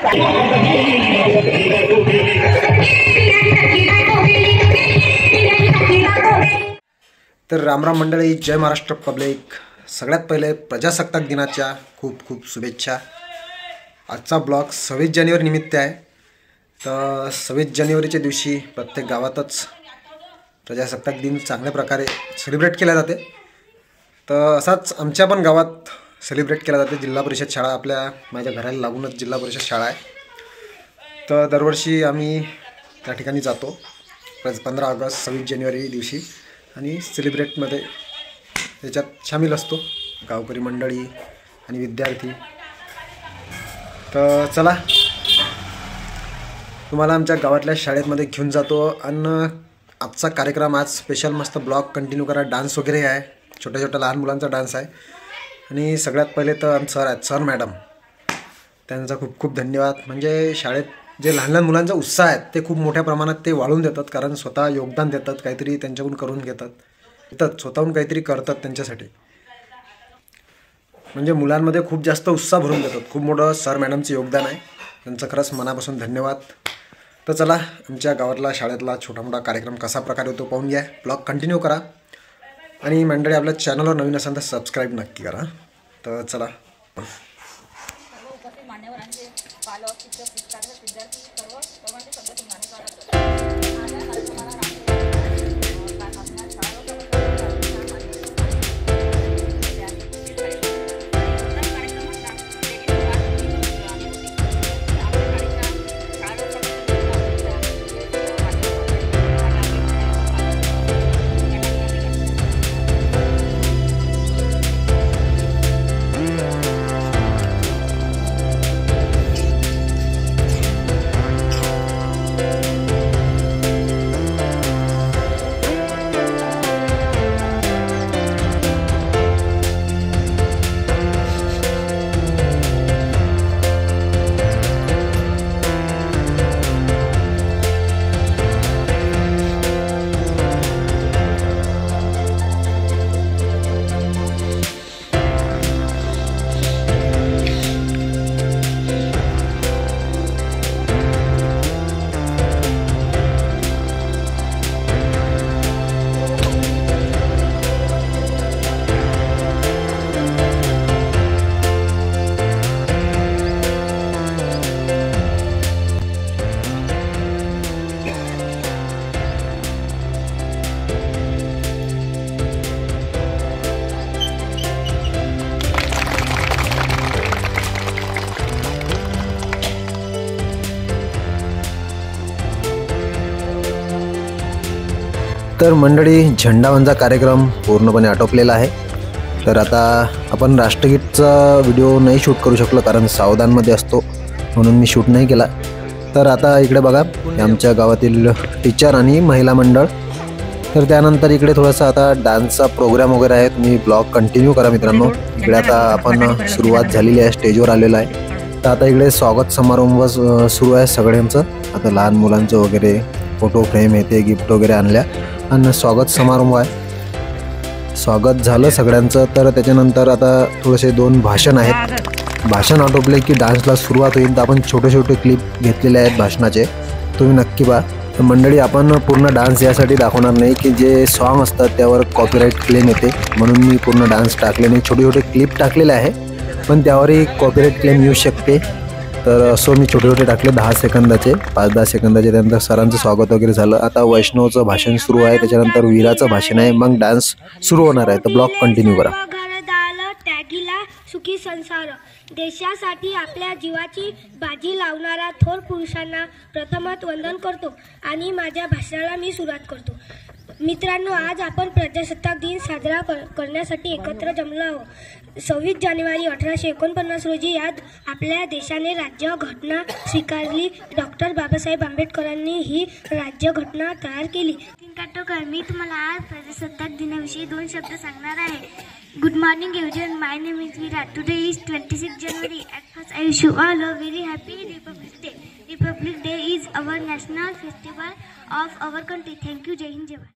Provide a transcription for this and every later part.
तर रामराम मंडळी, जय महाराष्ट्र पब्लिक. सगळ्यात पहिले प्रजासत्ताक दिनाच्या खूप खूप शुभेच्छा. आजचा ब्लॉग 26 जानेवारी निमित्त आहे. तर 26 जानेवारीच्या दिवशी प्रत्येक गावातच प्रजासत्ताक दिन चांगल्या प्रकारे सेलिब्रेट केला जाते. तर असाच आमच्या पण गावात सेलिब्रेट केला जाते. जिल्हा परिषद शाळा माझ्या घराला लागूनच जिल्हा परिषद शाळा आहे. तर दरवर्षी आम्ही त्या ठिकाणी जातो 15 ऑगस्ट 26 जानेवारी दिवशी आणि सेलिब्रेटमध्ये त्याच्यात सामील असतो, गावकरी मंडळी आणि विद्यार्थी. तर चला तुम्हाला आमच्या गावातल्या शाळेमध्ये घेऊन जातो. आणि आजचा कार्यक्रम आज स्पेशल मस्त ब्लॉग कंटिन्यू करा. डान्स वगैरे आहे, छोट्या छोट्या लहान मुलांचा डान्स आहे. आणि सगळ्यात पहिले तर सर आहेत, सर मॅडम, त्यांचा खूप खूप धन्यवाद. म्हणजे शाळेत जे लहान लहान मुलांचा उत्साह आहे ते खूप मोठ्या प्रमाणात ते वाढवून देतात. कारण स्वतः योगदान देतात, काहीतरी त्यांच्याकडून करून घेतात, स्वतःहून काहीतरी करतात त्यांच्यासाठी. म्हणजे मुलांमध्ये खूप जास्त उत्साह भरून देतात. खूप मोठं सर मॅडमचं योगदान आहे, त्यांचं खरंच मनापासून धन्यवाद. तर चला आमच्या गावातला शाळेतला छोटा मोठा कार्यक्रम कसा प्रकारे होतो पाहून घ्या. ब्लॉग कंटिन्यू करा आणि मंडळी आपल्या चॅनलवर नवीन असाल तर सबस्क्राईब नक्की करा. तर चला. तर मंडळी, झेंडावंदनचा कार्यक्रम पूर्णपणे आटोपलेला आहे. तर आता आपण राष्ट्रगीतचा व्हिडिओ नाही शूट करू शकलो कारण सावधानमध्ये असतो, म्हणून मी शूट नाही केला. तर आता इकडे बघा, आमच्या गावातील टीचर आणि महिला मंडळ. तर त्यानंतर इकडे थोडासा आता डान्सचा प्रोग्राम वगैरे आहे. तुम्ही ब्लॉग कंटिन्यू करा मित्रांनो. इकडे आता आपण सुरुवात झालेली आहे, स्टेजवर आलेलं आहे. तर आता इकडे स्वागत समारंभ सुरू आहे सगळ्यांचं. आता लहान मुलांचं वगैरे फोटो फ्रेम येते, गिफ्ट वगैरे आणल्या आणि स्वागत समारंभ आहे. स्वागत झालं सगळ्यांचं. तर त्याच्यानंतर आता थोडेसे 2 भाषण आहेत. भाषण आटोपले की डान्सला सुरुवात होईल. तर आपण छोटे छोटे क्लिप घेतलेले आहेत भाषणाचे, तुम्ही नक्की पहा. तर मंडळी, आपण पूर्ण डान्स यासाठी दाखवणार नाही की जे सॉन्ग असतात त्यावर कॉपीराईट क्लेम येते, म्हणून मी पूर्ण डान्स टाकले नाही. छोटे छोटे क्लिप टाकलेले आहे, पण त्यावरही कॉपीराईट क्लेम येऊ शकते. तर असं मी छोटे छोटे टाकले 10 सेकंदाचे, 5-10 सेकंदाचे. त्यानंतर सरांचं स्वागत वगैरे झालं. आता वैष्णवचं भाषण सुरू आहे, त्याच्यानंतर वीराचं भाषण आहे, मग डान्स सुरू होणार आहे. तर ब्लॉग कंटिन्यू करा. त्यागीला सुखी संसार, देशासाठी आपल्या जीवाची बाजी लावणारा थोर पुरुषांना प्रथमच वंदन करतो आणि माझ्या भाषणाला मी सुरुवात करतो. मित्रांनो, आज आपण प्रजासत्ताक दिन साजरा करण्यासाठी एकत्र जमलो आहोत. 26 जानेवारी 1849 रोजी यात आपल्या देशाने राज्यघटना स्वीकारली. डॉक्टर बाबासाहेब आंबेडकरांनी ही राज्यघटना तयार केली. मी तुम्हाला आज प्रजासत्ताक दिनाविषयी 2 शब्द सांगणार आहे. Good morning everyone, my name is Virat. Today is 26 January. At first I wish you all a very happy Republic Day. Republic Day is our national festival of our country. Thank you. Jai Hind, Jai Bharat.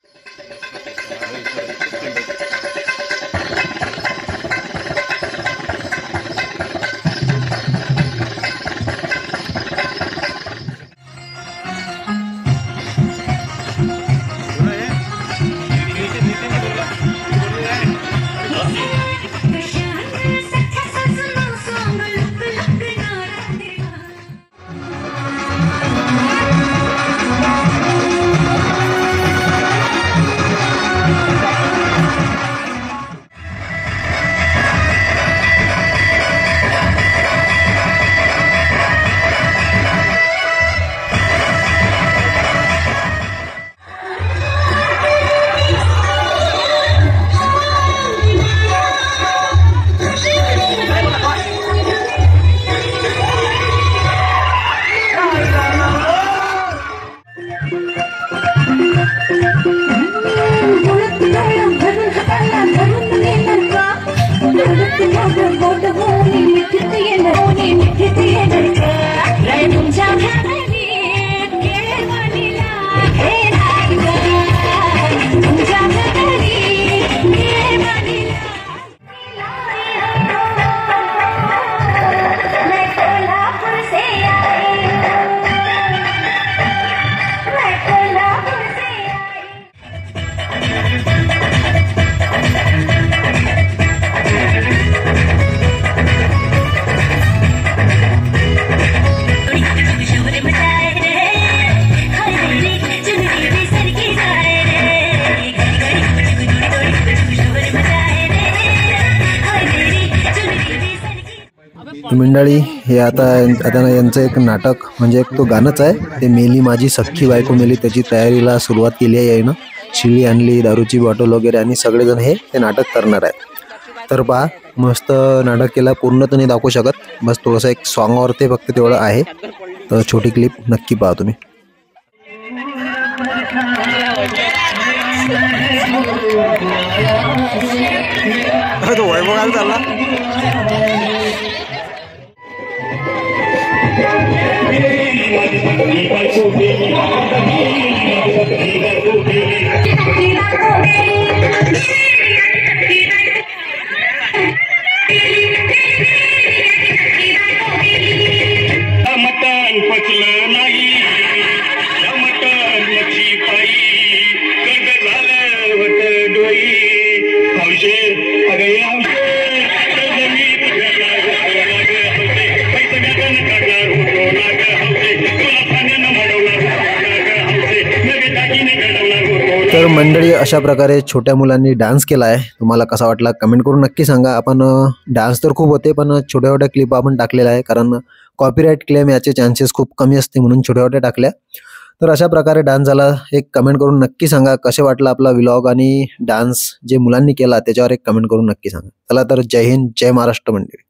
मंडळी हे आता यांचं एक नाटक म्हणजे एक तो गाणंच आहे ते मेली माझी सख्खी बायको मेली, त्याची तयारीला सुरुवात केली आहे यानं. शिळी आणली, दारूची बॉटल वगैरे आणि सगळेजण हे ते नाटक करणार आहेत. तर पहा मस्त नाटक केलं, पूर्ण तर नाही दाखवू शकत, बस थोडंसं एक सॉंगवर ते फक्त तेवढं आहे. तर छोटी क्लिप नक्की पहा तुम्ही. तर मंडळी अशा प्रकारे छोट्या मुलांनी डान्स केला आहे. तुम्हाला कसा वाटला कमेंट करून नक्की सांगा. आपण डान्स तर खूप होते पण छोट्या छोट्या क्लिप आपण टाकलेल्या आहे, कारण कॉपीराईट क्लेम याचे चान्सेस खूप कमी असते म्हणून छोट्या छोट्या टाकल्या. तर अशा प्रकारे डान्स झाला, एक कमेंट करून नक्की सांगा कसे वाटलं आपला व्लॉग आणि डान्स जे मुलांनी केला त्याच्यावर एक कमेंट करून नक्की सांगा. चला तर जय हिंद, जय महाराष्ट्र मंडळी.